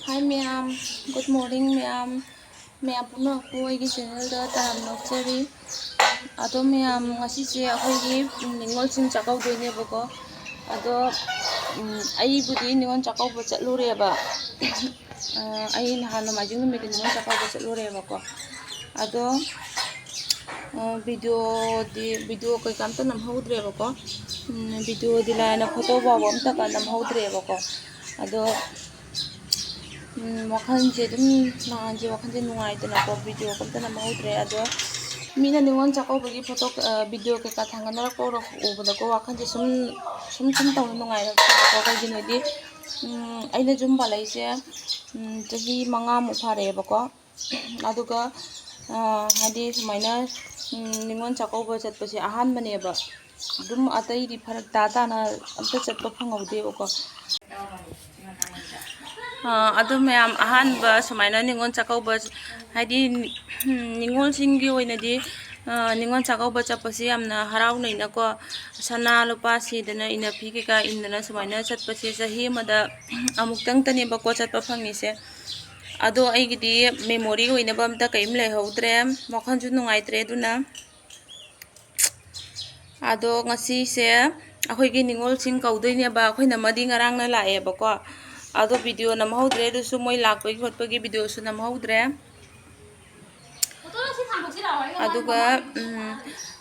Hi ma'am, good morning ma'am. Ma'am pumakpo aigi channel da taram nokchari. Ado ma'am ngasise akoigi ningol sing chakkoudoine bako. Ado ai budi ningol chakkouba chatlure ba. Ai nahan nomajing numigi ningol chakkouba chatlure bako. Ado video kai kamta namhodre bako. Video dilana photo ba amta ka namhodre bako. Ado wakhalje dum naanje wakhalje nungaite na ko video kamta namhodre ado mina ningol chakkoubagi photo video ka thangana ko ro ubada ko wakhalje sum taw nungai ko kai dinodi aina jum balaise chahi manga mu phare bako aduga hadi sumaina ningol chakkouba chatpase ahan baneba dum atai ri pharak ta na amta chatpa phangaude bako ado ma'am ahan ba sumaina ningol chakkouba hadi ningol singi oinadi ningol chakkouba chapase amna haraunai na ko sana lupa sidana ina phi ka indana sumaina chatpase sahi mada amuktang tani ba ko chatpa phangise ado aigidi memory oina ba amta kaim lehodre wakhanju nungaitre duna ado ngasi se akhoi ningol sing kaudoine ba akhoi na madi ngarang na lae ba ko ado video namhodre du su moi lakpagi khotpagi video su namhodre aduga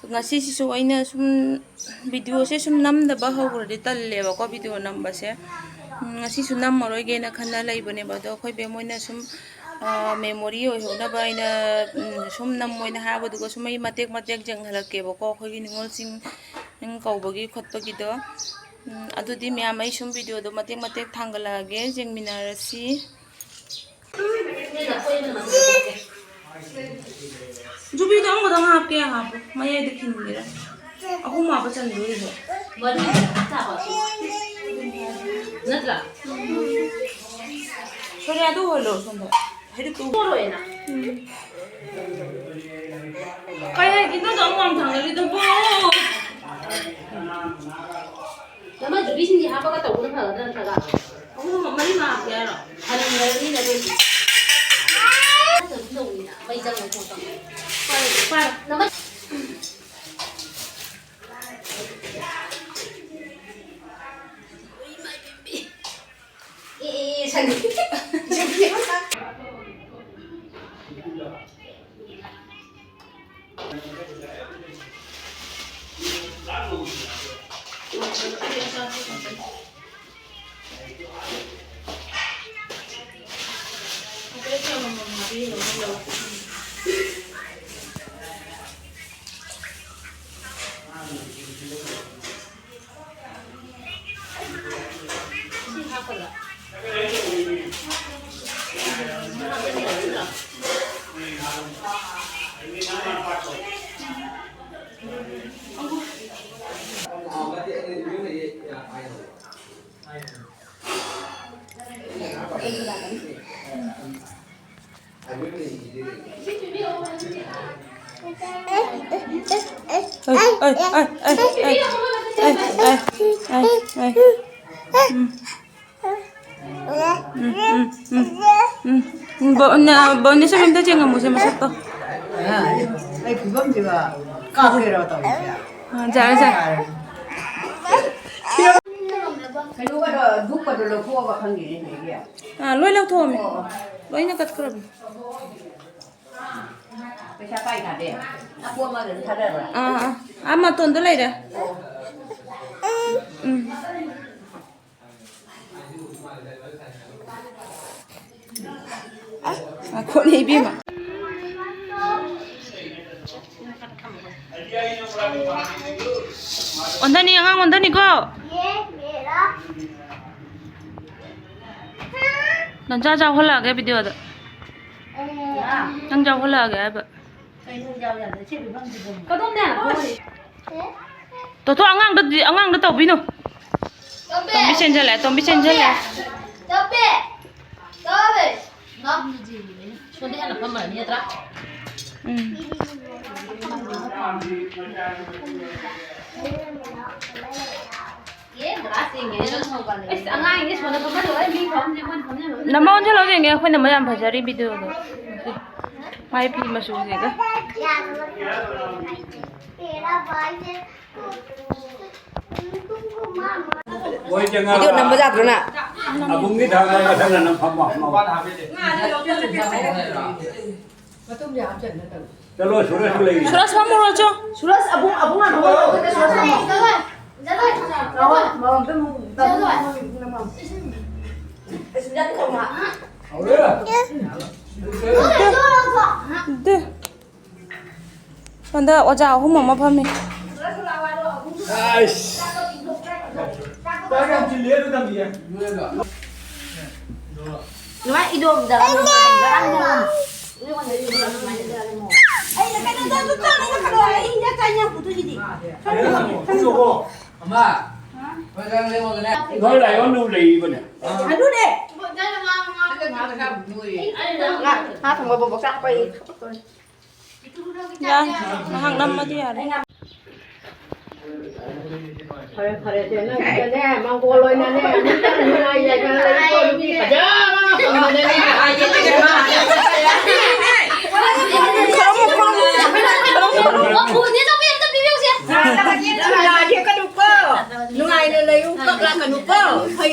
ngasi sisu aina sum video se sum namdaba hawradi talle ba ko video namba se ngasi su nammaroi ge na khana laibane ba do khoi be moina sum memory oi hona ba ina sum namoina ha ba duga sumai matek janghalake ba ko khoi ningol sing kaubagi khotpagi do adudi ma'am ai sum video do matek thangalage jengminarasi जुबी तो अंग दंग आपके यहाँ पे मैं ये देखी नहीं रहा अहू माँ बचन लो ये बड़ी नटला सोरे आदू हो लो सुंदर हेडी तू बोलो है ना कहीं कितना दंग हम थांगली तो बो लम्बा जुबी सिंधी हाँ बगा तो उन्हें भागना था अहू मम्मी माँ आपके यार अरे मेरे लिए ना बोली bây giờ một tuần phải nó mất Bonnie sa minta jangan musim masuk to. Ay kibam juga kakek tau ya. Jangan. Kalau ada duka dulu kau bakal gini ya. Loi lau thom. Loi na kat kerab. Pesa pai kade. Aku mah ada ada. Ama ton tu lai dah. Aku ni ibu mah. Ondani yang ondani ko. Nang jauh hola ke video ada. Nang jauh hola ke apa? Kau tu mana? Tuh angang dah tahu bino. Tombi senjal ya. Tobe. Ngap ji. Sudah anak pemain ya tra. Ye, berasing ya. Angang ini sudah pemain loh. Ini kamu jangan. Nama on chalo ge nge khoi nama yam phajari video do. Mai phi ma su ge ga. Video number jat rồi nè. Abung ni thang ai thang là nó phẩm mỏng màu. Chalo sura sura lagi. Suras ma mo cho. Suras abung là thôi. Suras De. Panda oja hu mama phami. Ai. Cái em chỉ liệt được làm gì à? Nói đi đường giờ ăn ngon. Nói lại con nuôi lì bên này. Ya, hang nam ma dia. Kare thế nè, mang cô lôi nè, ai vậy cái cô đi cả giờ. Ai vậy cái mà. Là dia kan lupa. Nungai dia lagi untuk lah kan lupa. Hay.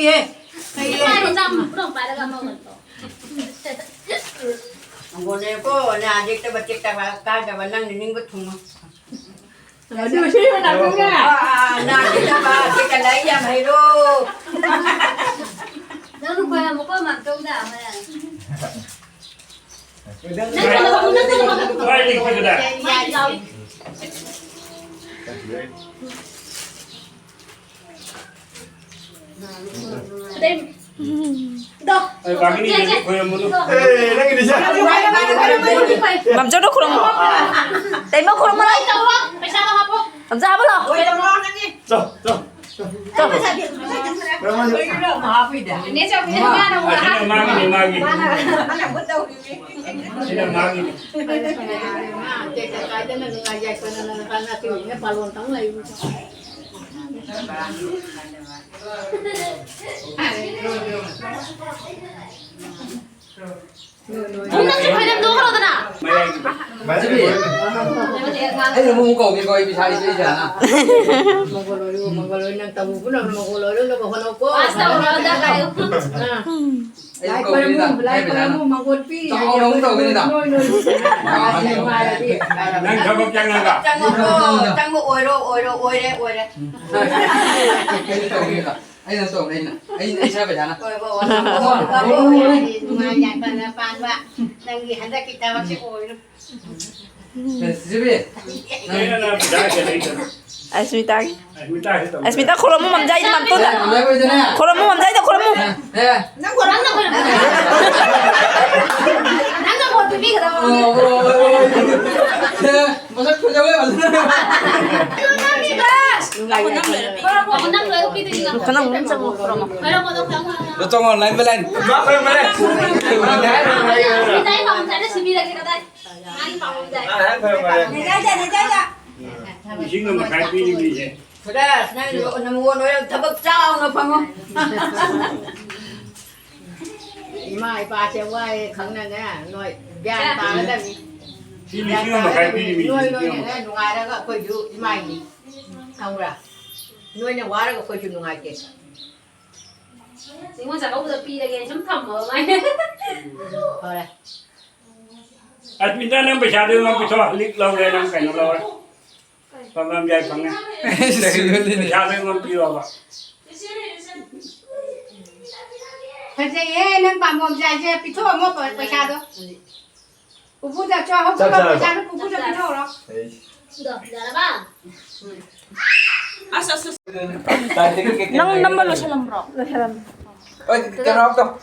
Ang này ko na dik ta batik ta ka da nang ning betung. Aduh sih mana punya. Na kita ba kita lai yang hero. Jangan lupa ya mau kau makan dah. Ai đi cái đó. Ai bagi ni jadi kau yang mulu. Lagi di sana. Làm cho nó khủng. Đấy mà khủng mà lại. Làm ra bao giờ? Cho. Magi. Sini magi. Ấy là mua cầu thì coi bị sai đi bây giờ à? Mongoloi nang tamu pun mongoloi lo ko hono ko. Lai ko mu mongol pi. Cháu đâu đâu cái gì nào? Nang khabak chang nang. Chang oi đấy. Cái gì cầu gì nào? Ấy là cầu đây nè. Ấy sao vậy hả? Siapa? Ini nak dah jadi. Asmita. Minta itu. Asmita kalau mau mamjai di mampu dah. Lấy bây giờ nè. Kalau mau mamjai dah kalau mau. Nè. Masa kerja boleh maksudnya? Kenang macam kurang. Lo tong online bên lên. Chính là một cái gì vậy? Sudah, nang mua nói thabak sao nó phải không? Mai ba sẽ quay khẳng này nè, nói gian ba cái gì? Chính là một cái gì Nuôi vậy? nè, nuôi ra có coi chú mai gì? Không ra. Nuôi nhà quá ra có coi chú nuôi cái. Chỉ muốn sao có được pi là cái chấm thầm ở mày. Thôi đây. At minta nang besar dia nang pisau lik lau dia nang kain lau. Pamam jai pangnya. Besar dia nang pisau apa? Thật ra nên bà mồm dài ra bị thua mua phải sao đó. Phụ phụ ra cho không có phải sao nó phụ phụ ra bị thua đó. Được, giờ là ba. Nang number lo salam bro. Ôi, cái đó không?